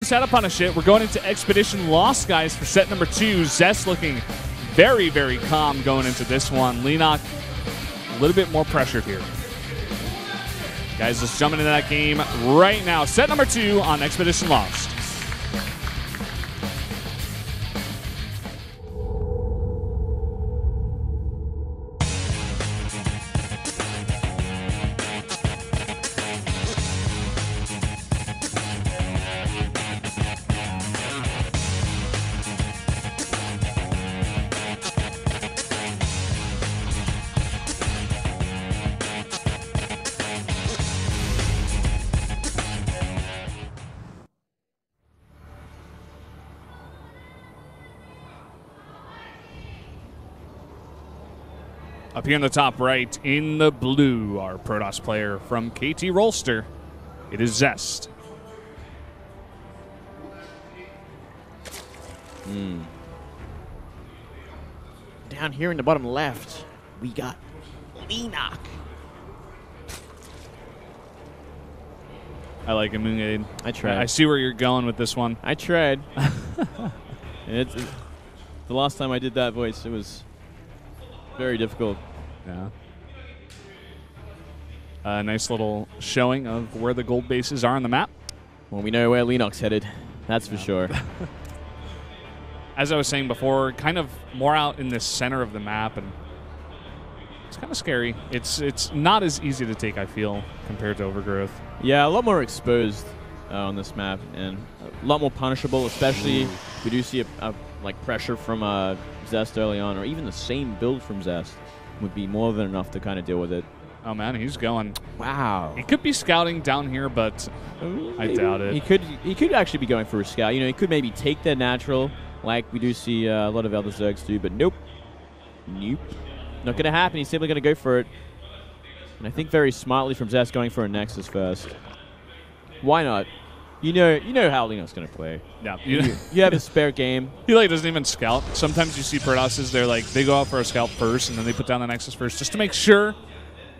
Leenock's had to punish it. We're going into Expedition Lost, guys, for set number 2. Zest looking very, very calm going into this one. Leenock a little bit more pressured here. Guys, just jumping into that game right now. Set number 2 on Expedition Lost. Up here in the top right, in the blue, our Protoss player from KT Rolster. It is Zest. Down here in the bottom left, we got Leenock. I like him. I tried. I see where you're going with this one. I tried. it's the last time I did that voice, it was very difficult. Yeah. Nice little showing of where the gold bases are on the map. Well, we know where Leenock's headed. That's for sure. As I was saying before, kind of more out in the center of the map, and it's kind of scary. It's not as easy to take, I feel, compared to Overgrowth. Yeah, a lot more exposed on this map, and a lot more punishable, especially if we do see a like pressure from Zest early on, or even the same build from Zest would be more than enough to kind of deal with it. Oh, man, he's going. Wow. He could be scouting down here, but I doubt it. He could actually be going for a scout. You know, he could maybe take their natural, like we do see a lot of other Zergs do, but nope. Nope. Not going to happen. He's simply going to go for it. And I think very smartly from Zest going for a Nexus first. Why not? You know how Leenock's going to play. Yeah. You have a spare game. He like doesn't even scout. Sometimes you see Protosses, they go out for a scout first, and then they put down the Nexus first just to make sure.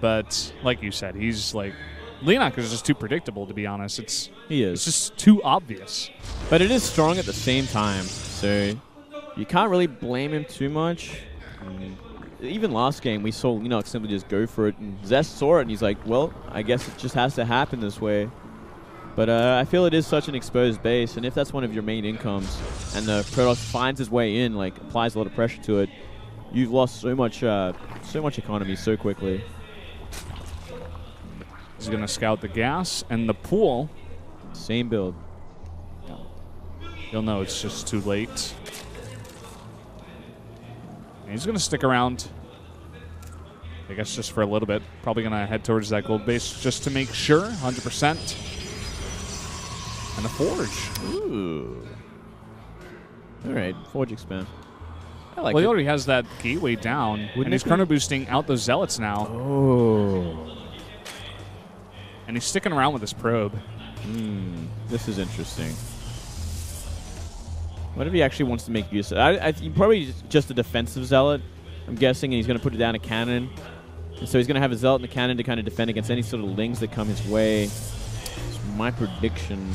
But like you said, he's like, Leenock is just too predictable, to be honest. It's just too obvious. But it is strong at the same time, so you can't really blame him too much. Even last game, we saw Leenock simply just go for it, and Zest saw it, and he's like, well, I guess it just has to happen this way. But I feel it is such an exposed base, and if that's one of your main incomes, and the Protoss finds his way in, like applies a lot of pressure to it, you've lost so much economy so quickly. He's going to scout the gas and the pool. Same build. You'll know it's just too late. And he's going to stick around, I guess, just for a little bit. Probably going to head towards that gold base just to make sure, 100%. And a Forge. Ooh. All right, Forge expand. I like well, he already has that gateway down, and he's chrono boosting out those Zealots now. Oh. And he's sticking around with his probe. This is interesting. What if he actually wants to make use of it? I think probably just a defensive Zealot, I'm guessing, and he's going to put it down a cannon. And so he's going to have a Zealot and a cannon to kind of defend against any sort of lings that come his way. It's my prediction.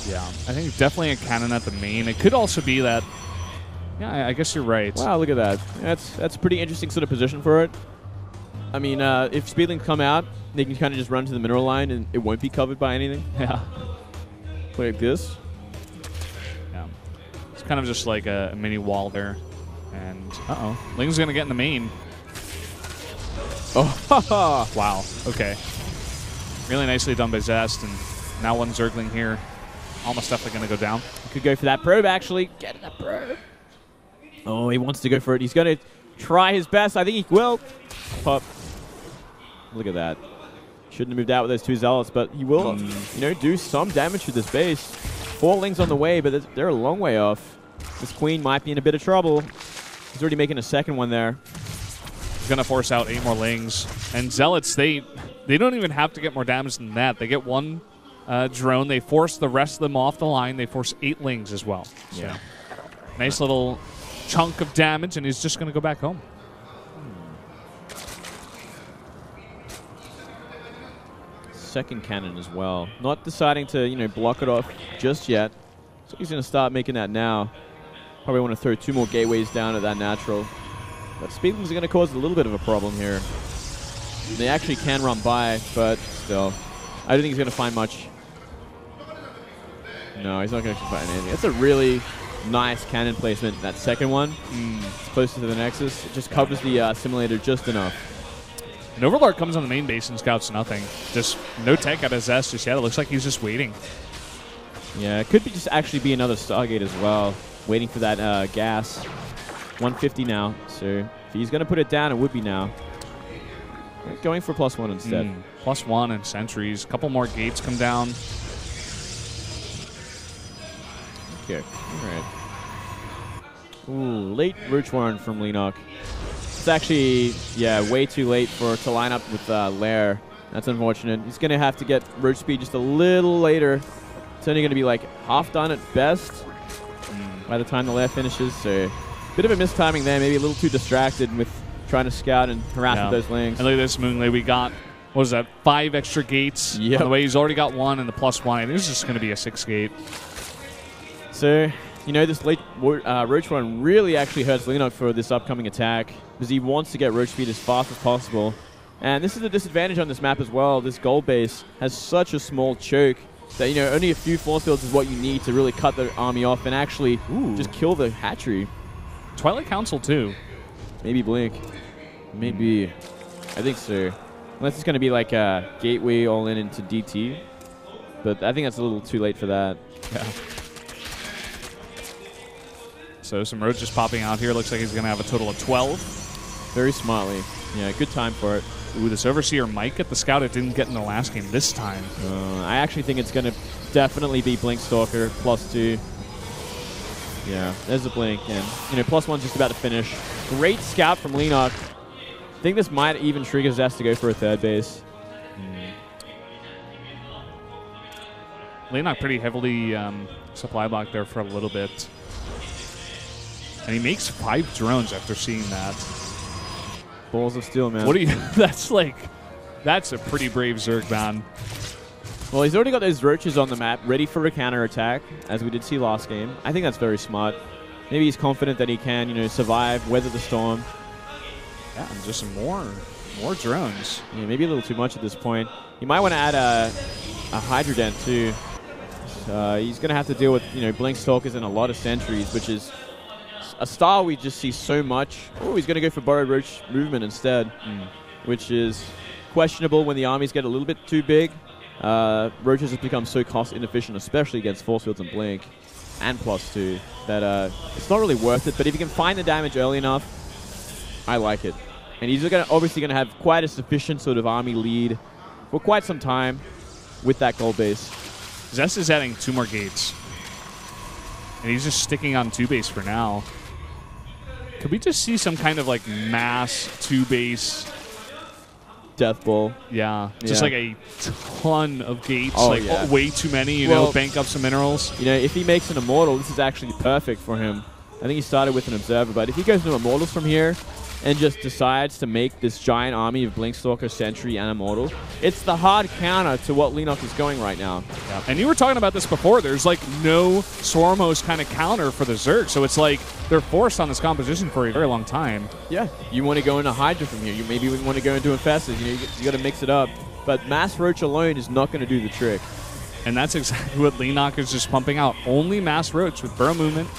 Yeah, I think definitely a cannon at the main. It could also be that, yeah, I guess you're right. Wow, look at that. That's a pretty interesting sort of position for it. I mean, if Speedlings come out, they can kind of just run to the mineral line and it won't be covered by anything. Yeah. Like this. Yeah. It's kind of just like a mini wall there. And, uh-oh. Ling's going to get in the main. Oh, wow. Okay. Really nicely done by Zest. And now one Zergling here. Almost definitely going to go down. Could go for that probe, actually. Get that probe. Oh, he wants to go for it. He's going to try his best. I think he will. Pop. Look at that. Shouldn't have moved out with those two Zealots, but he will, do some damage to this base. 4 Lings on the way, but they're a long way off. This Queen might be in a bit of trouble. He's already making a second one there. He's going to force out 8 more Lings. And Zealots, they don't even have to get more damage than that. They get one drone. They force the rest of them off the line. They force 8 Lings as well. So yeah. Nice little chunk of damage, and he's just going to go back home. Second cannon as well. Not deciding to, block it off just yet. So he's going to start making that now. Probably want to throw 2 more gateways down at that natural. But speedlings are going to cause a little bit of a problem here. They actually can run by, but still. I don't think he's going to find much. No, he's not going to find anything. That's a really nice cannon placement. That second one, it's closer to the Nexus. It just covers the simulator just enough. An Overlord comes on the main base and scouts nothing. Just no tech out of Zest just yet. It looks like he's just waiting. Yeah, it could be just actually be another Stargate as well. Waiting for that gas. 150 now. So if he's going to put it down, it would be now. Going for +1 instead. +1 and sentries. A couple more gates come down. Okay. All right. Ooh, late Roach Warren from Leenock. It's actually, yeah, way too late to line up with Lair. That's unfortunate. He's going to have to get Roach speed just a little later. It's only going to be like half done at best by the time the Lair finishes. So, bit of a mistiming there. Maybe a little too distracted with trying to scout and harass with those links. And look at this, Moonlay. We got, what is that, 5 extra gates on the way. He's already got 1 and the +1. I think this is just going to be a 6 gate. So, you know, this late Roach run really actually hurts Leenock for this upcoming attack because he wants to get Roach speed as fast as possible. And this is a disadvantage on this map as well. This gold base has such a small choke that, you know, only a few force fields is what you need to really cut the army off and actually just kill the hatchery. Twilight Council too. Maybe Blink. Maybe. I think so. Unless it's going to be like a gateway all in into DT. But I think that's a little too late for that. Yeah. So some roads just popping out here. Looks like he's going to have a total of 12. Very smartly. Yeah, good time for it. Ooh, this Overseer might get the scout it didn't get in the last game this time. I actually think it's going to definitely be Blink Stalker +2. Yeah, there's a Blink. And, you know, +1's just about to finish. Great scout from Leenock. I think this might even trigger Zest to go for a 3rd base. Leenock pretty heavily supply blocked there for a little bit. And he makes 5 drones after seeing that. Balls of steel, man. What do you... That's a pretty brave Zerg, man. Well, he's already got those roaches on the map, ready for a counterattack, as we did see last game. I think that's very smart. Maybe he's confident that he can, you know, survive, weather the storm. Yeah, and just some more drones. Yeah, maybe a little too much at this point. He might want to add a Hydrodent, too. He's going to have to deal with, you know, Blink Stalkers and a lot of sentries, which is a style we just see so much. Oh, he's going to go for Borrowed Roach movement instead, which is questionable when the armies get a little bit too big. Roaches have become so cost inefficient, especially against force fields and Blink and +2, that it's not really worth it. But if you can find the damage early enough, I like it. And he's obviously going to have quite a sufficient sort of army lead for quite some time with that gold base. Zest is adding 2 more gates. And he's just sticking on 2 base for now. Could we just see some kind of like mass 2 base death ball? Yeah, just like a ton of gates, way too many, you know, bank up some minerals. You know, if he makes an Immortal, this is actually perfect for him. I think he started with an Observer, but if he goes into Immortals from here and just decides to make this giant army of Blinkstalker, Sentry, and Immortal, it's the hard counter to what Leenock is going right now. Yeah. And you were talking about this before. There's like no Swarm Host kind of counter for the Zerg, so it's like they're forced on this composition for a very long time. Yeah, you want to go into Hydra from here. You maybe want to go into Infestors. You know, you got to mix it up. But Mass Roach alone is not going to do the trick. And that's exactly what Leenock is just pumping out. Only Mass Roach with Burrow Movement.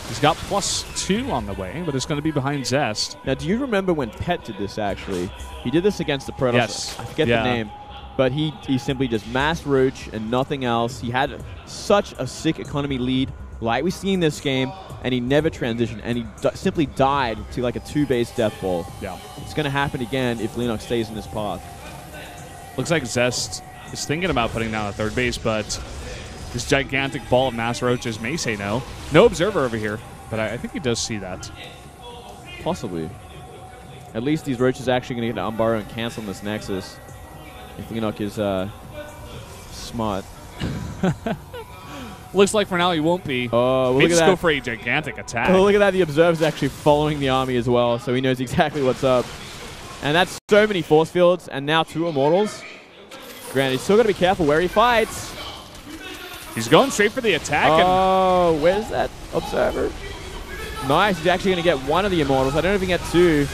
He's got +2 on the way, but it's going to be behind Zest. Now, do you remember when Pet did this, actually? He did this against the Protoss. Yes. I forget the name. But he simply just Mass Roach and nothing else. He had such a sick economy lead, like we see in this game, and he never transitioned, and he simply died to like a 2-base death ball. Yeah. It's going to happen again if Leenock stays in this path. Looks like Zest is thinking about putting down a 3rd base, but this gigantic ball of Mass Roaches may say no. No Observer over here, but I think he does see that. Possibly. At least these Roaches are actually going to get to unburrow and cancel this Nexus. If Leenock is smart. Looks like for now he won't be. Oh, well, just go for a gigantic attack. Oh, look at that. The Observer's actually following the army as well, so he knows exactly what's up. And that's so many force fields, and now 2 Immortals. Granted, he's still got to be careful where he fights. He's going straight for the attack. Oh, where's that observer? Nice. He's actually going to get one of the Immortals. I don't know if he can get two.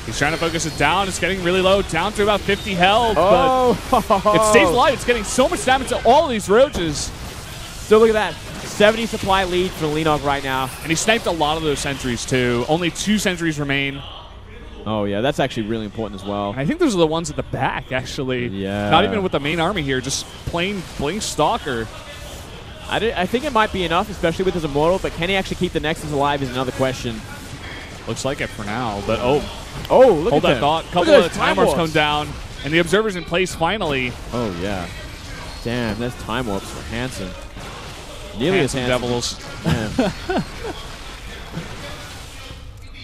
He's trying to focus it down. It's getting really low, down to about 50 health. Oh. But it stays alive. It's getting so much damage to all of these roaches. So look at that. 70 supply lead for Leenock right now. And he sniped a lot of those sentries, too. Only 2 sentries remain. Oh, yeah. That's actually really important as well. And I think those are the ones at the back, actually. Yeah. Not even with the main army here. Just plain Blink Stalker. I think it might be enough, especially with his Immortal, but can he actually keep the Nexus alive is another question. Looks like it for now, but look hold at that thought. Couple of time warps come down, and the Observer's in place finally. Oh, yeah. Damn, that's time warps for Hansen. Nearly as handsome. Devils.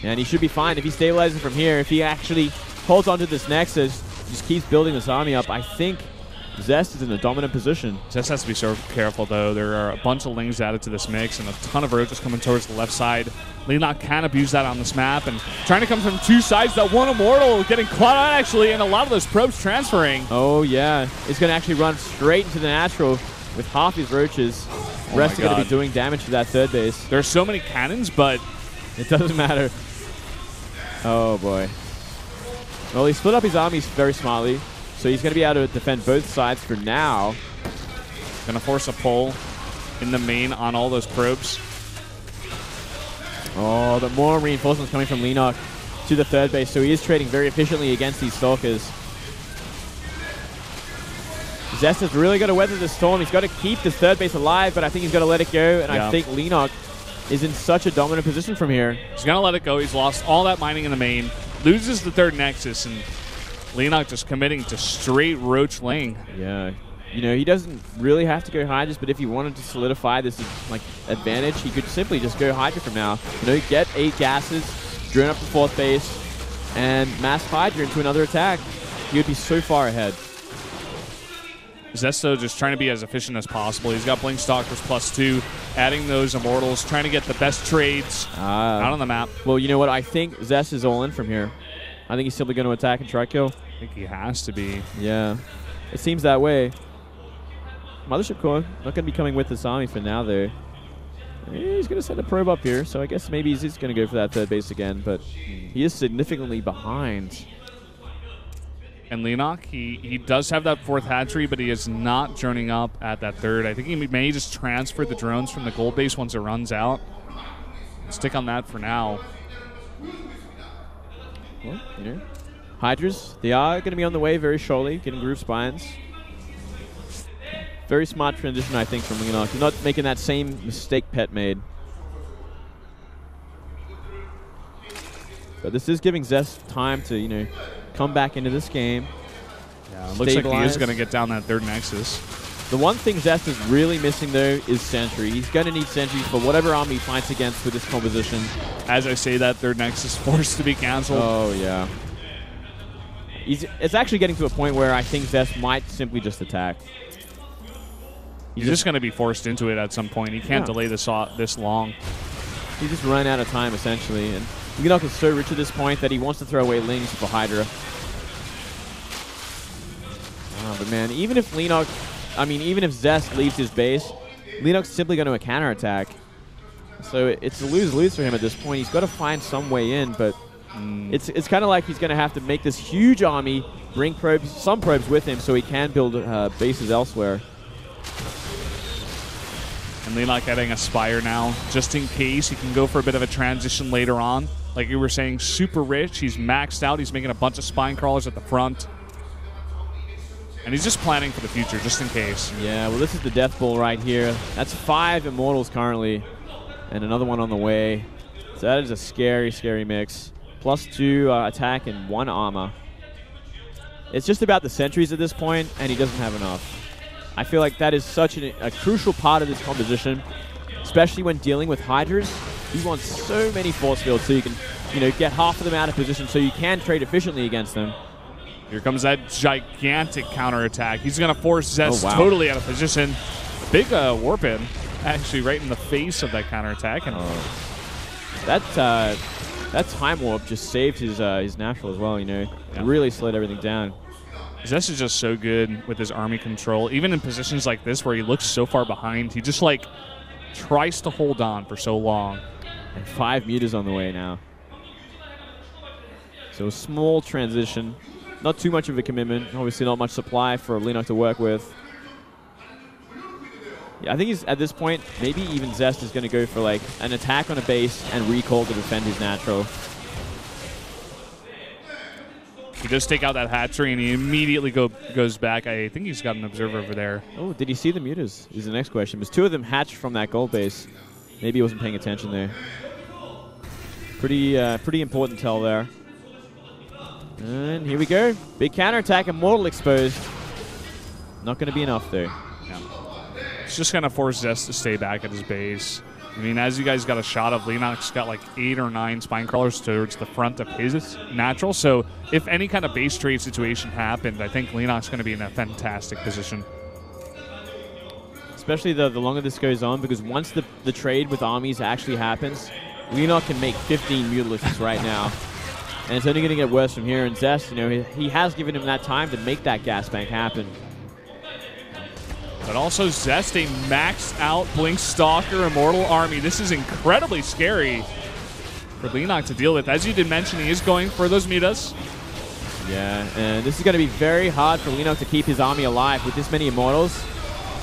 And he should be fine if he stabilizes from here. If he actually holds onto this Nexus, just keeps building this army up, I think Zest is in a dominant position. Zest has to be so careful, though. There are a bunch of Lings added to this mix and a ton of roaches coming towards the left side. Leenock can abuse that on this map and trying to come from 2 sides. That one Immortal getting caught out, actually, and a lot of those probes transferring. Oh, yeah. He's going to actually run straight into the natural with half his roaches. The rest are going to be doing damage to that third base. There's so many cannons, but it doesn't matter. Oh, boy. Well, he split up his armies very smartly. So he's going to be able to defend both sides for now. Going to force a pull in the main on all those probes. Oh, the more reinforcements coming from Leenock to the third base. So he is trading very efficiently against these Stalkers. Zest has really got to weather the storm. He's got to keep this third base alive, but I think he's got to let it go. And I think Leenock is in such a dominant position from here. He's going to let it go. He's lost all that mining in the main. Loses the third Nexus, and Leenock just committing to straight Roach Ling. Yeah. You know, he doesn't really have to go Hydras, but if he wanted to solidify this like advantage, he could simply just go Hydra from now. You know, get 8 gases, drone up to 4th base, and mass Hydra into another attack. He would be so far ahead. Zesto just trying to be as efficient as possible. He's got Blink Stalkers +2, adding those Immortals, trying to get the best trades out on the map. Well, you know what? I think Zest is all in from here. I think he's simply going to attack and try kill. I think he has to be. Yeah. It seems that way. Mothership Core not going to be coming with this army for now, though. He's going to send a probe up here, so I guess maybe he's going to go for that third base again, but he is significantly behind. And Leenock, he does have that 4th hatchery, but he is not droning up at that 3rd. I think he may just transfer the drones from the gold base once it runs out. Stick on that for now. Well, you know, Hydras, they are going to be on the way very shortly, getting groove spines. Very smart transition, I think, from Leenock. He's not making that same mistake Pet made. But this is giving Zest time to, you know, come back into this game. Yeah, it looks like he is going to get down that 3rd Nexus. The one thing Zest is really missing, though, is Sentry. He's going to need Sentries for whatever army he fights against with this composition. As I say, that 3rd Nexus forced to be canceled. Oh, yeah. It's actually getting to a point where I think Zest might simply just attack. He's just going to be forced into it at some point. He can't delay this long. He just ran out of time, essentially. And Leenock is so rich at this point that he wants to throw away Lings for Hydra. But man, even if Zest leaves his base, Leenock's simply going to counterattack. So it's a lose-lose for him at this point. He's got to find some way in, but it's kind of like he's going to have to make this huge army, bring some probes with him so he can build bases elsewhere. And Leenock getting a Spire now, just in case he can go for a bit of a transition later on. Like you were saying, super rich. He's maxed out. He's making a bunch of spine crawlers at the front. And he's just planning for the future, just in case. Yeah, well, this is the Death Ball right here. That's 5 Immortals currently, and another one on the way. So that is a scary, scary mix. +2 attack and 1 armor. It's just about the sentries at this point, and he doesn't have enough. I feel like that is such a crucial part of this composition, especially when dealing with Hydras. You want so many force fields so you can, you know, get half of them out of position so you can trade efficiently against them. Here comes that gigantic counterattack. He's going to force Zest totally out of position. Big warp in, actually, right in the face of that counterattack. And that time warp just saved his natural as well, you know. Really slowed everything down. Zest is just so good with his army control. Even in positions like this where he looks so far behind, he just like tries to hold on for so long. And 5 meters on the way now. So a small transition. Not too much of a commitment. Obviously not much supply for Leenock to work with. Yeah, I think he's at this point, maybe even Zest is going to go for like an attack on a base and recall to defend his natural. He does take out that hatchery and he immediately goes back. I think he's got an observer over there. Oh, did he see the mutas? Is the next question. Because 2 of them hatched from that gold base. Maybe he wasn't paying attention there. Pretty important tell there. And here we go. Big counterattack. Immortal exposed. Not going to be enough though. Yeah. It's just going to force Zest to stay back at his base. I mean, as you guys got a shot of, Leenock's got like 8 or 9 spine crawlers towards the front of his natural. So if any kind of base trade situation happened, I think Leenock's going to be in a fantastic position. Especially the longer this goes on, because once the trade with armies actually happens, Leenock can make 15 Mutalisks right now. And it's only going to get worse from here. And Zest, you know, he has given him that time to make that gas bank happen. But also Zest, a maxed out Blink Stalker Immortal army. This is incredibly scary for Leenock to deal with. As you did mention, he is going for those mutas. Yeah, and this is going to be very hard for Leenock to keep his army alive with this many Immortals.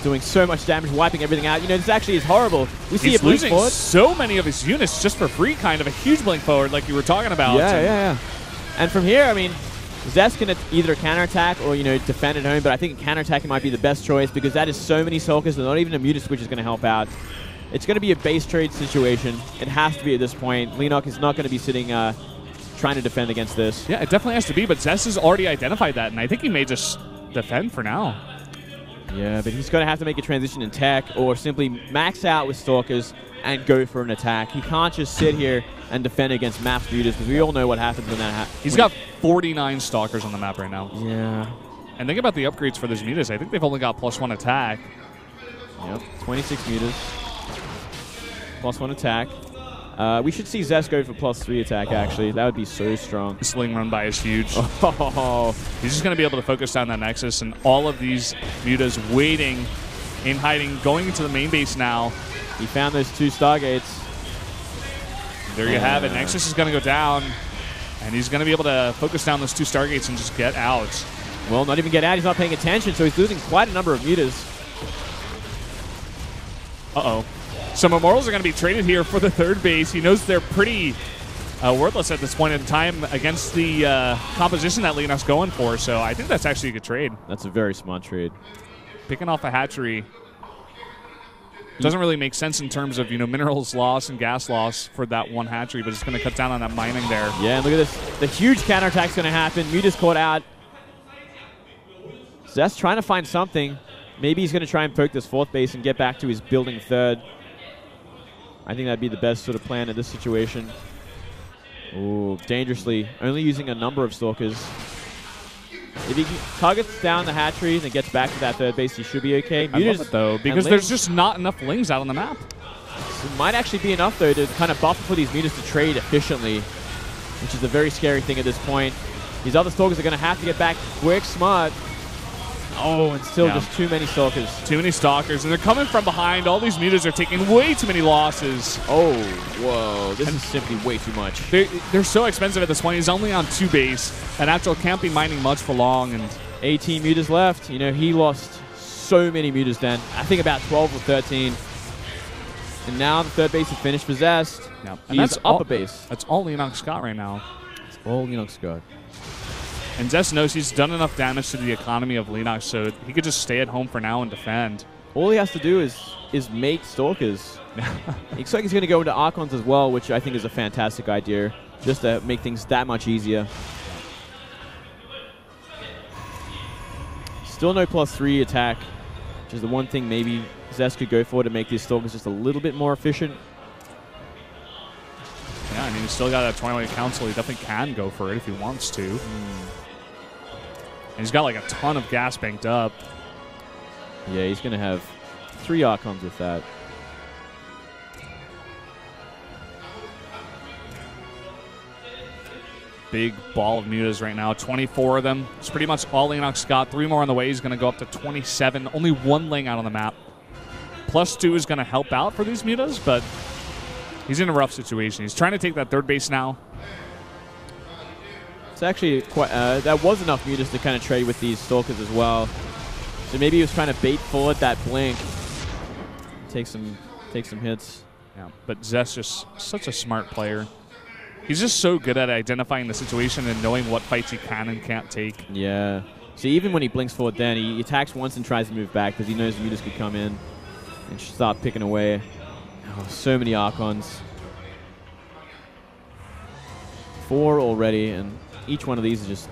Doing so much damage, wiping everything out. You know, this actually is horrible. We see a blink losing forward. So many of his units just for free, kind of a huge blink forward like you were talking about. Yeah. And from here, I mean, Zest can either counterattack or, you know, defend at home, but I think counterattacking might be the best choice because that is so many Sulkers, and not even a Muta Switch is going to help out. It's going to be a base trade situation. It has to be at this point. Leenock is not going to be sitting trying to defend against this. Yeah, it definitely has to be, but Zest has already identified that, and I think he may just defend for now. Yeah, but he's going to have to make a transition in tech or simply max out with Stalkers and go for an attack. He can't just sit here and defend against maps mutas because we all know what happens when that happens. He's got 49 Stalkers on the map right now. Yeah. And think about the upgrades for those mutas. I think they've only got +1 attack. Yep, 26 mutas. +1 attack. We should see Zest go for +3 attack, actually. That would be so strong. The sling run by is huge. Oh. He's just going to be able to focus down that Nexus, and all of these mutas waiting in hiding, going into the main base now. He found those 2 Stargates. There you have it. Nexus is going to go down, and he's going to be able to focus down those 2 Stargates and just get out. Well, not even get out. He's not paying attention, so he's losing quite a number of mutas. Uh-oh. Some Immortals are going to be traded here for the 3rd base. He knows they're pretty worthless at this point in time against the composition that Leenock's going for, so I think that's actually a good trade. That's a very smart trade. Picking off a hatchery doesn't really make sense in terms of, you know, minerals loss and gas loss for that one hatchery, but it's going to cut down on that mining there. Yeah, and look at this. The huge counterattack's going to happen. Muta's caught out. Zest trying to find something. Maybe he's going to try and poke this 4th base and get back to his building 3rd. I think that'd be the best sort of plan in this situation. Ooh, dangerously. Only using a number of Stalkers. If he targets down the hatcheries and gets back to that 3rd base, he should be okay. I love it, though, because there's just not enough Lings out on the map. It might actually be enough, though, to kind of buffer for these mutas to trade efficiently, which is a very scary thing at this point. These other Stalkers are going to have to get back quick, smart. Oh, and still just too many Stalkers. Too many Stalkers, and they're coming from behind. All these mutas are taking way too many losses. Oh, whoa. This is simply way too much. They're so expensive at this point. He's only on 2 base. And Natural can't be mining much for long. And 18 mutas left. You know, he lost so many mutas then. I think about 12 or 13. And now the 3rd base is finished for Zest. Yep. He's that's up a base. That's all Leenock's got right now. That's all Leenock's got. And Zest knows he's done enough damage to the economy of Leenock, so he could just stay at home for now and defend. All he has to do is make Stalkers. Looks like he's going to go into Archons as well, which I think is a fantastic idea, just to make things that much easier. Still no +3 attack, which is the one thing maybe Zest could go for to make these Stalkers just a little bit more efficient. Yeah, I mean, he's still got that Twilight Council. He definitely can go for it if he wants to. And he's got like a ton of gas banked up. Yeah, he's going to have 3 Archons with that. big ball of mutas right now. 24 of them. It's pretty much all Leenock's got. 3 more on the way. He's going to go up to 27. Only 1 laying out on the map. +2 is going to help out for these mutas, but he's in a rough situation. He's trying to take that 3rd base now. It's actually quite, that was enough mutas to kind of trade with these Stalkers as well. So maybe he was trying to bait forward that blink. Take some hits. Yeah, but Zest just such a smart player. He's just so good at identifying the situation and knowing what fights he can and can't take. Yeah. See, even when he blinks forward then, he attacks once and tries to move back because he knows the mutas could come in and start picking away. Oh, so many Archons. 4 already, and each one of these is just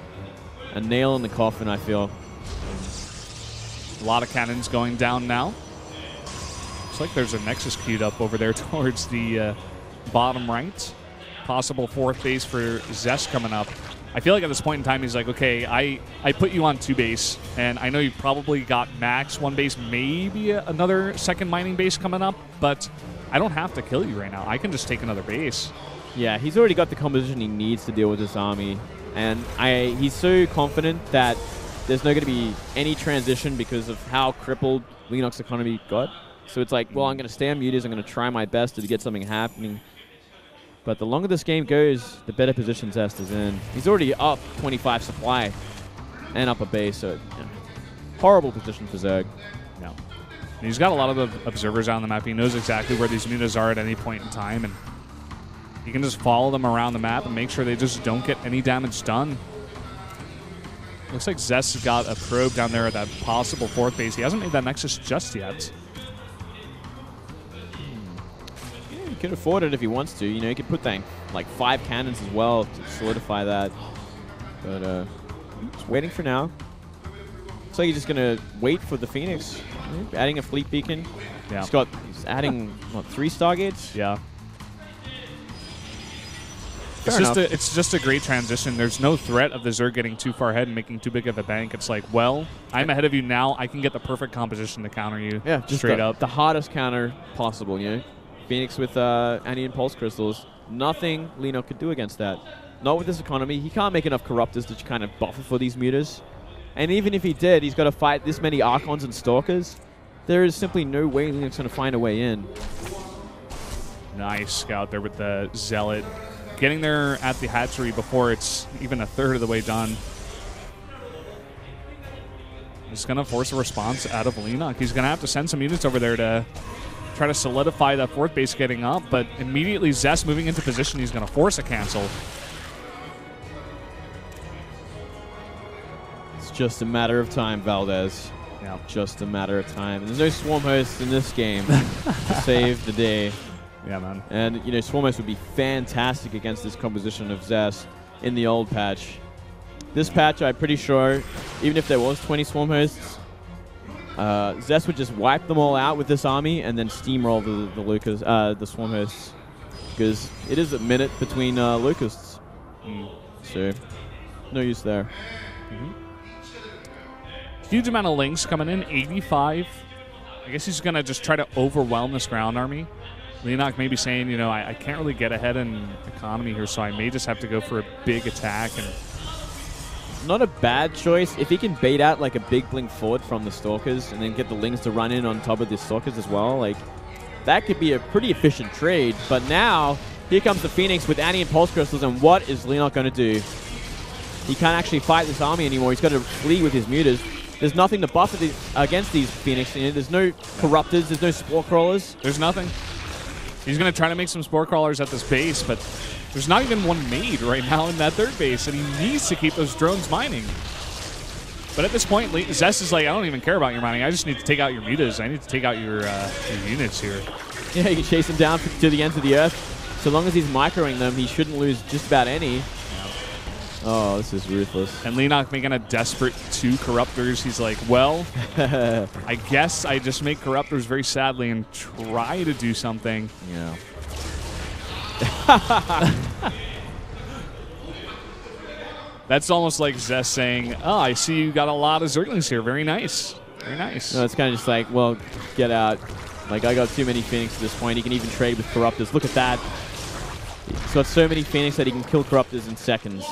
a nail in the coffin, I feel. A lot of cannons going down now. Looks like there's a Nexus queued up over there towards the bottom right. Possible 4th base for Zest coming up. I feel like at this point in time, he's like, okay, I put you on 2 base, and I know you probably got max 1 base, maybe another 2nd mining base coming up, but I don't have to kill you right now. I can just take another base. Yeah, he's already got the composition he needs to deal with this army, and he's so confident that there's not going to be any transition because of how crippled Leenock's economy got. So it's like, well, I'm going to stay on mutas. I'm going to try my best to get something happening. But the longer this game goes, the better position Zest is in. He's already up 25 supply and up a base, so yeah, horrible position for Zerg. No. He's got a lot of the observers on the map. He knows exactly where these mutas are at any point in time, and he can just follow them around the map and make sure they just don't get any damage done. Looks like Zest has got a probe down there at that possible 4th base. He hasn't made that Nexus just yet. He could afford it if he wants to. You know, he could put that like 5 cannons as well to solidify that. But just waiting for now. Looks like he's just gonna wait for the Phoenix. Adding a fleet beacon. Yeah. He's adding what, 3 Stargates? Yeah. It's just a great transition. There's no threat of the Zerg getting too far ahead and making too big of a bank. It's like, well, I'm ahead of you now. I can get the perfect composition to counter you. Yeah, just straight up. The hardest counter possible, you know? Phoenix with Annie and Pulse Crystals. Nothing Leenock could do against that. Not with this economy. He can't make enough Corruptors to kind of buffer for these mutas. And even if he did, he's got to fight this many Archons and Stalkers. There is simply no way Leenock's going to find a way in. Nice scout there with the Zealot. Getting there at the hatchery before it's even a 1/3 of the way done. He's going to force a response out of Leenock. He's going to have to send some units over there to try to solidify that 4th base getting up, but immediately Zest moving into position, he's going to force a cancel. It's just a matter of time, Valdez. Yeah. Just a matter of time. There's no Swarm Hosts in this game to save the day. Yeah, man. And, you know, Swarm Hosts would be fantastic against this composition of Zest in the old patch. This patch, I'm pretty sure, even if there was 20 Swarm Hosts, Zest would just wipe them all out with this army and then steamroll the Swarm Hosts. Because it is a minute between Locusts. So, no use there. Huge amount of links coming in, 85. I guess he's going to just try to overwhelm this ground army. Leenock may be saying, you know, I can't really get ahead in economy here, so I may just have to go for a big attack. And not a bad choice. If he can bait out like a big blink forward from the Stalkers and then get the Lings to run in on top of the Stalkers as well, like that could be a pretty efficient trade. But now, here comes the Phoenix with Annie and Pulse Crystals, and what is Leenock going to do? He can't actually fight this army anymore. He's got to flee with his mutas. There's nothing to buffer against these Phoenix. You know, there's no Corruptors, there's no Spore Crawlers. There's nothing. He's going to try to make some Spore Crawlers at this base, but there's not even one made right now in that 3rd base, and he needs to keep those drones mining. But at this point, Zest is like, I don't even care about your mining. I just need to take out your mutas. I need to take out your units here. Yeah, you can chase him down to the ends of the earth. So long as he's microing them, he shouldn't lose just about any. Oh, this is ruthless. And Leenock making a desperate 2 Corruptors. He's like, well, I guess I just make Corruptors very sadly and try to do something. Yeah. That's almost like Zest saying, oh, I see you got a lot of Zerglings here. Very nice. Very nice. No, it's kind of just like, well, get out. Like, I got too many Phoenix at this point. He can even trade with Corruptors. Look at that. He's got so many Phoenix that he can kill Corruptors in seconds.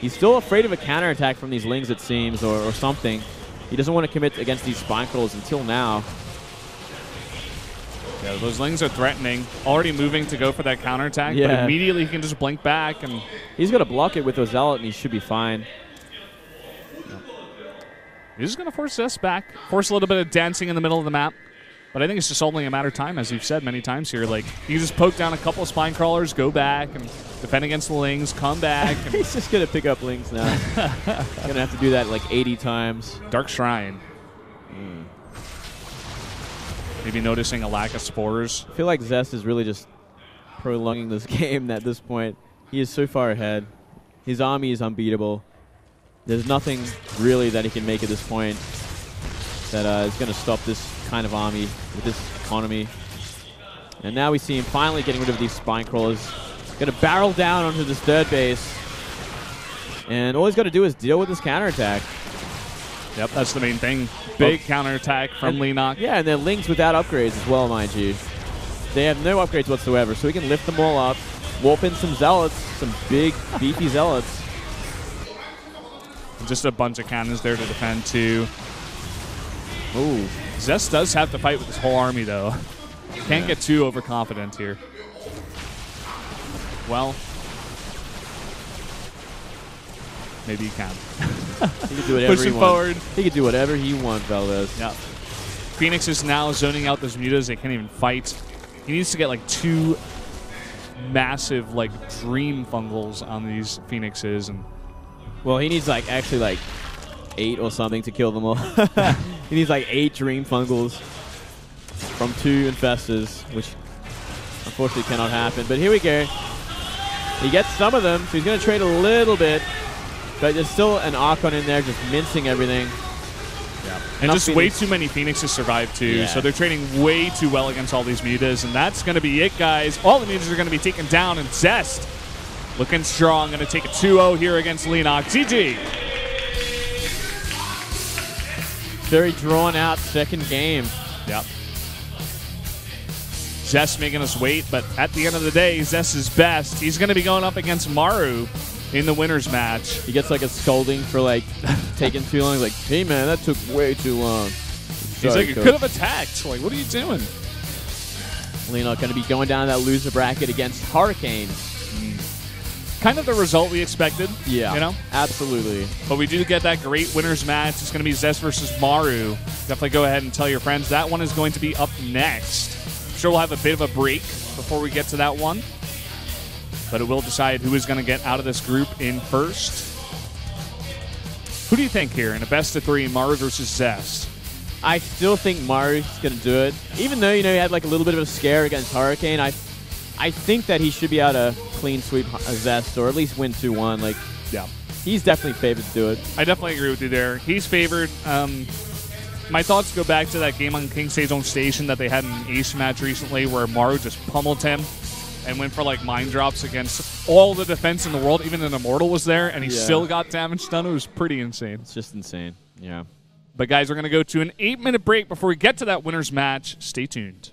He's still afraid of a counterattack from these Lings, it seems, or something. He doesn't want to commit against these spine crawlers until now. Yeah, those Lings are threatening. Already moving to go for that counterattack, but immediately he can just blink back. And he's going to block it with those Zealot, and he should be fine. He's just going to force Zest back, force a little bit of dancing in the middle of the map. But I think it's just only a matter of time, as you've said many times here. Like, you just poke down a couple of spine crawlers, go back, and defend against the Lings, come back. And he's just going to pick up Lings now. Going to have to do that like 80 times. Dark Shrine. Maybe noticing a lack of spores. I feel like Zest is really just prolonging this game at this point. He is so far ahead. His army is unbeatable. There's nothing really that he can make at this point that is going to stop this kind of army with this economy. And now we see him finally getting rid of these spine crawlers. Going to barrel down onto this third base. And all he's got to do is deal with this counterattack. Yep, that's the main thing. Big counterattack from Leenock. Yeah, and they're Lings without upgrades as well, mind you. They have no upgrades whatsoever, so we can lift them all up, warp in some Zealots, some big, beefy Zealots. Just a bunch of cannons there to defend, too. Ooh. Zest does have to fight with his whole army, though. Can't get too overconfident here. Well, maybe he can. He can do whatever Pushing forward. He can do whatever he wants, Valdez. Yeah. Phoenix is now zoning out those mutas. They can't even fight. He needs to get like 2 massive like dream fungals on these Phoenixes, and well, he needs like actually like 8 or something to kill them all. He needs like 8 dream fungals from 2 infestors, which unfortunately cannot happen. But here we go. He gets some of them, so he's going to trade a little bit. But there's still an Archon in there just mincing everything. Yeah. And just way too many Phoenixes survive, too. Yeah. So they're trading way too well against all these mutas. And that's going to be it, guys. All the mutas are going to be taken down. And Zest looking strong. Going to take a 2-0 here against Leenock. GG. Very drawn out second game. Yep. Zest making us wait. But at the end of the day, Zest is best. He's going to be going up against Maru in the winner's match. He gets like a scolding for like taking too long. He's like, hey man, that took way too long. He's like, you could have attacked. Like, what are you doing? Leenock going to be going down that loser bracket against Hurricane. Kind of the result we expected. Yeah, you know? Absolutely. But we do get that great winner's match. It's going to be Zest versus Maru. Definitely go ahead and tell your friends. That one is going to be up next. I'm sure we'll have a bit of a break before we get to that one. But it will decide who is going to get out of this group in first. Who do you think here in a best-of-3, Maru versus Zest? I still think Maru's going to do it. Even though, you know, he had like a little bit of a scare against Hurricane, I think that he should be able to clean sweep Zest or at least win 2-1. Like, yeah, he's definitely favored to do it. I definitely agree with you there. He's favored. My thoughts go back to that game on King Stage Own Station that they had in an Ace match recently where Maru just pummeled him and went for like mind drops against all the defense in the world. Even an Immortal was there, and he still got damage done. It was pretty insane. It's just insane. Yeah. But guys, we're going to go to an 8-minute break before we get to that winner's match. Stay tuned.